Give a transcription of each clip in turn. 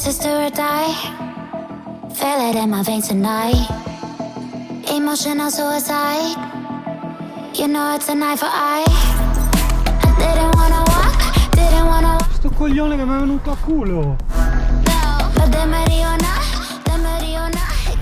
is do or die. Feel it in my veins tonight. Emotional suicide. You know it's a knife for eye. I didn't wanna walk, didn't wanna walk. Sto coglione che mi è venuto a culo. No, but the Mariona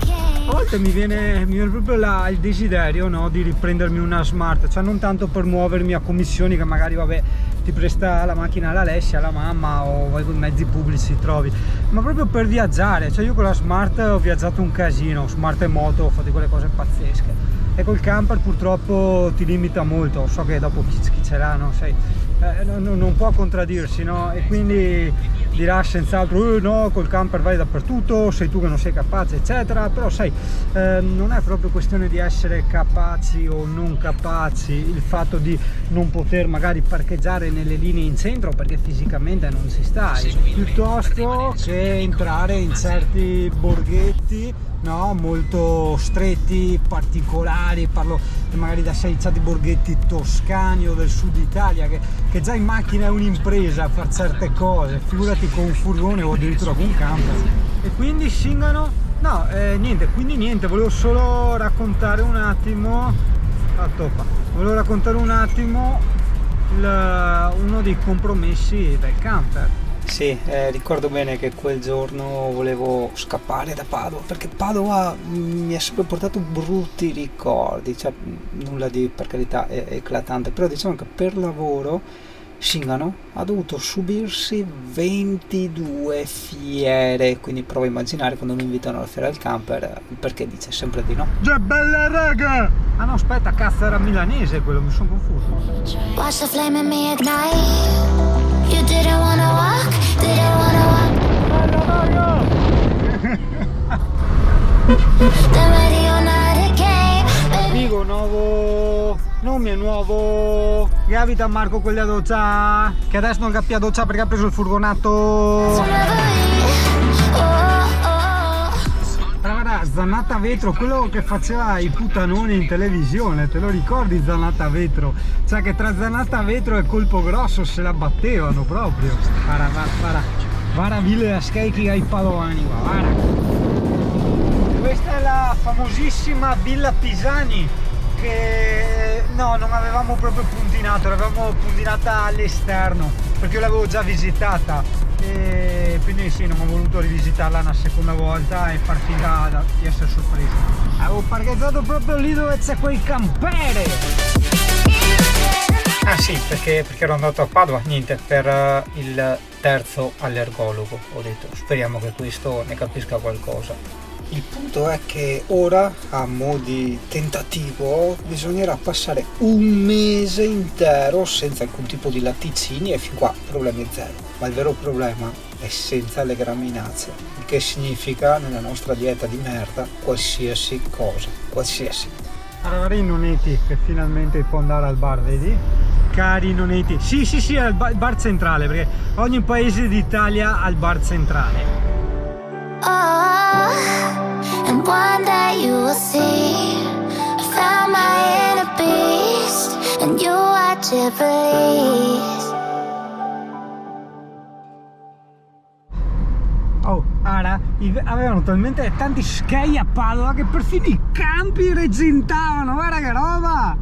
came. A volte mi viene proprio il desiderio, no, di riprendermi una Smart, cioè non tanto per muovermi a commissioni che magari vabbè ti presta la macchina all'Alessia, alla mamma o vai con i mezzi pubblici trovi, ma proprio per viaggiare. Cioè io con la Smart ho viaggiato un casino, Smart e moto, ho fatto quelle cose pazzesche, e col camper purtroppo ti limita molto. So che dopo chi ce l'ha non può contraddirsi, no? E quindi dirà senz'altro no, col camper vai dappertutto, sei tu che non sei capace eccetera, però sai, non è proprio questione di essere capaci o non capaci, il fatto di non poter magari parcheggiare nelle linee in centro perché fisicamente non ci stai, piuttosto che entrare in certi borghetti, no, molto stretti, particolari. Parlo magari da certi borghetti toscani o del sud Italia che già in macchina è un'impresa fare certe cose, figurati con un furgone o addirittura con un camper. E quindi Singano, no, niente, volevo solo raccontare un attimo uno dei compromessi del camper. Sì, ricordo bene che quel giorno volevo scappare da Padova, perché Padova mi ha sempre portato brutti ricordi, cioè nulla di, per carità, eclatante, però diciamo che per lavoro Singano ha dovuto subirsi 22 fiere, quindi provo a immaginare quando mi invitano alla fiera del camper, perché dice sempre di no. Già bella raga! Ah no, aspetta, cazzo, era milanese quello, mi sono confuso. Watch the flame in me ignite. You didn't wanna walk, didn't wanna walk. Bella raga! The Mariona came, baby. Amico nuovo, nome è nuovo. Gravita Marco quelli a doccia, che adesso non cappia a doccia perché ha preso il furgonato. Oh, Però guarda, Zannata Vetro, quello che faceva i putanoni in televisione, te lo ricordi Zannata Vetro? Cioè che tra Zannata Vetro e Colpo Grosso se la battevano proprio. Guarda Villa Scheichi ai padovani, guarda. Questa è la famosissima Villa Pisani, che no, non avevamo proprio puntinato, l'avevamo puntinata all'esterno perché io l'avevo già visitata, e quindi sì, non ho voluto rivisitarla una seconda volta e far finta di essere sorpreso. Avevo parcheggiato proprio lì dove c'è quel campere. Ah sì, perché ero andato a Padova, niente, per il terzo allergologo. Ho detto, speriamo che questo ne capisca qualcosa. Il punto è che ora, a mo' di tentativo, bisognerà passare un mese intero senza alcun tipo di latticini e fin qua problemi zero. Ma il vero problema è senza le graminacee, il che significa nella nostra dieta di merda qualsiasi cosa, qualsiasi. Cari noneti, che finalmente può andare al bar, vedi? Cari noneti, sì, al bar centrale, perché ogni paese d'Italia ha il bar centrale. Oh, and one day you will see I found my inner beast, and you watch it please. Oh, ara, avevano talmente tanti schei a Padova che perfino i campi reggentavano, guarda che roba!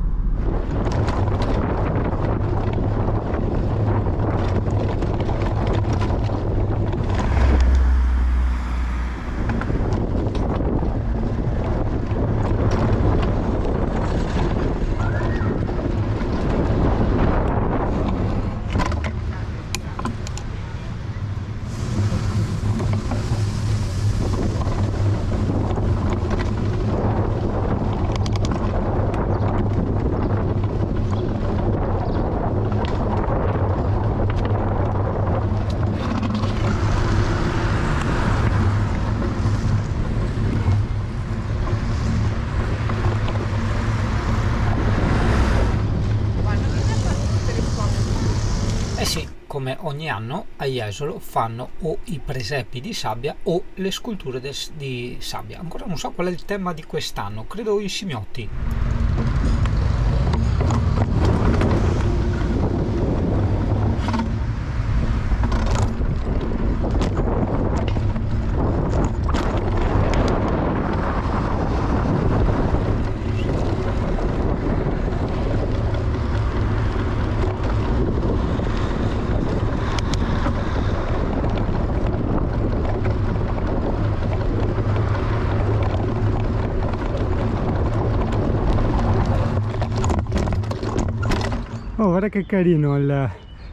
Eh sì, come ogni anno a Jesolo fanno o i presepi di sabbia o le sculture di sabbia. Ancora non so qual è il tema di quest'anno, credo i scimmiotti. Oh, guarda che carino il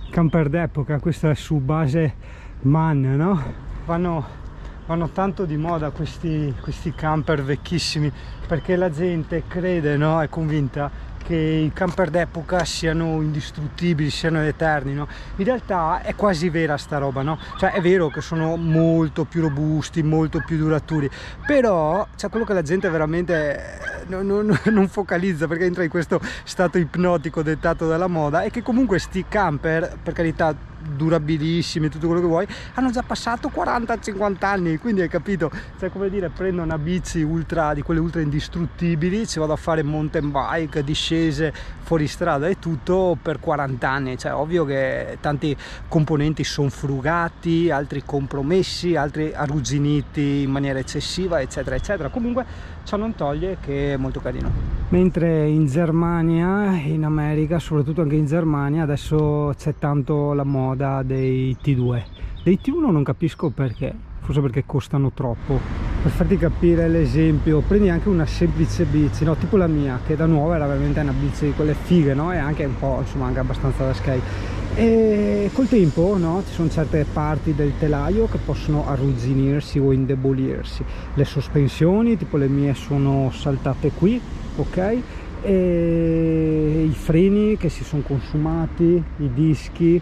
camper d'epoca, questo è su base MAN, no? Vanno tanto di moda questi camper vecchissimi, perché la gente crede, no? È convinta che i camper d'epoca siano indistruttibili, siano eterni, no? In realtà è quasi vera sta roba, no? Cioè è vero che sono molto più robusti, molto più duraturi, però c'è quello che la gente veramente non focalizza, perché entra in questo stato ipnotico dettato dalla moda, e che comunque sti camper, per carità, durabilissimi, tutto quello che vuoi, hanno già passato 40-50 anni, quindi hai capito, cioè come dire, prendo una bici ultra, di quelle ultra indistruttibili, ci vado a fare mountain bike, discese fuori strada e tutto per 40 anni, cioè ovvio che tanti componenti sono frugati, altri compromessi, altri arrugginiti in maniera eccessiva, eccetera eccetera. Comunque ciò non toglie che è molto carino. Mentre in Germania, in America, soprattutto anche in Germania, adesso c'è tanto la moda dei T2. Dei T1 non capisco perché, forse perché costano troppo. Per farti capire l'esempio, prendi anche una semplice bici, no? Tipo la mia, che da nuova era veramente una bici di quelle fighe, no? E anche un po', insomma, anche abbastanza da skate. E col tempo, no, ci sono certe parti del telaio che possono arrugginirsi o indebolirsi. Le sospensioni, tipo le mie, sono saltate qui, ok? E i freni che si sono consumati, i dischi,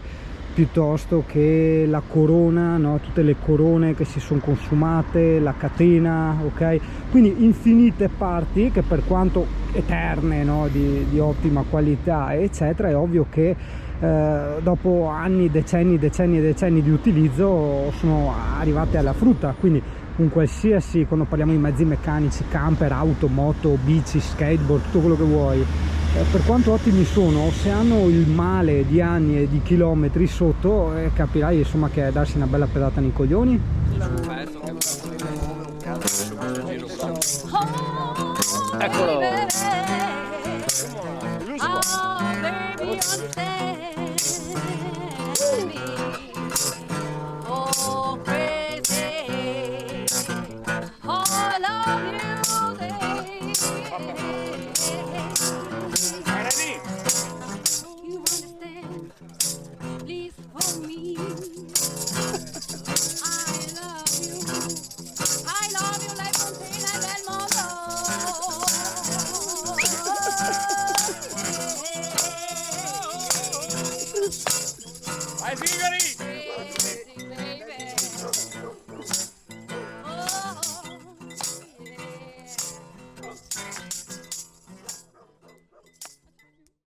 piuttosto che la corona, no? Tutte le corone che si sono consumate, la catena, ok? Quindi infinite parti che, per quanto eterne, no? di ottima qualità eccetera, è ovvio che dopo anni, decenni di utilizzo sono arrivate alla frutta. Quindi un qualsiasi, quando parliamo di mezzi meccanici, camper, auto, moto, bici, skateboard, tutto quello che vuoi, per quanto ottimi sono, se hanno il male di anni e di chilometri sotto, capirai insomma che è darsi una bella pedata nei coglioni. Eccolo!